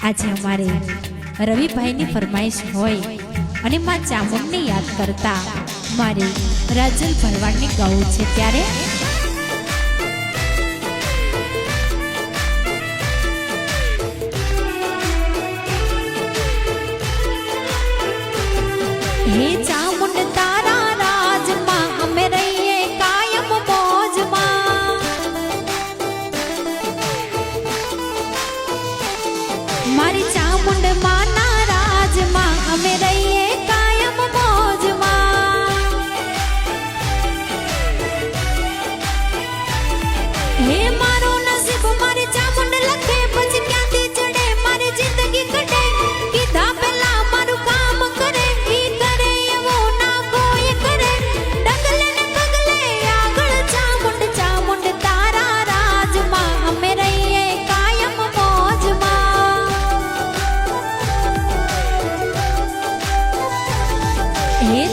આજે અમારે રવિભાઈની ફરમાઈશ હોય અને માં ચામુંડને યાદ કરતા મારે રાજલ ભરવાડને ગાવું છે ત્યારે હે ચામુંડ તારા રાજમાં અમે રહીએ કાયમ મોજમાં મારી ચામુંડ માના રાજમાં અમે રહીએ કાયમ મોજમાં હે મારો નસીબ મારી ચામુંડ લખે પછી ક્યાંથી ચડે મારી જિંદગી કટે કીધા પેલા મારું કામ કરે ઈ કરે એવું ના કોઈ કરે ડગલે ને પગલે આગળ ચામુંડ ચામુંડ તારા રાજમાં અમે રહીએ કાયમ મોજમાં હે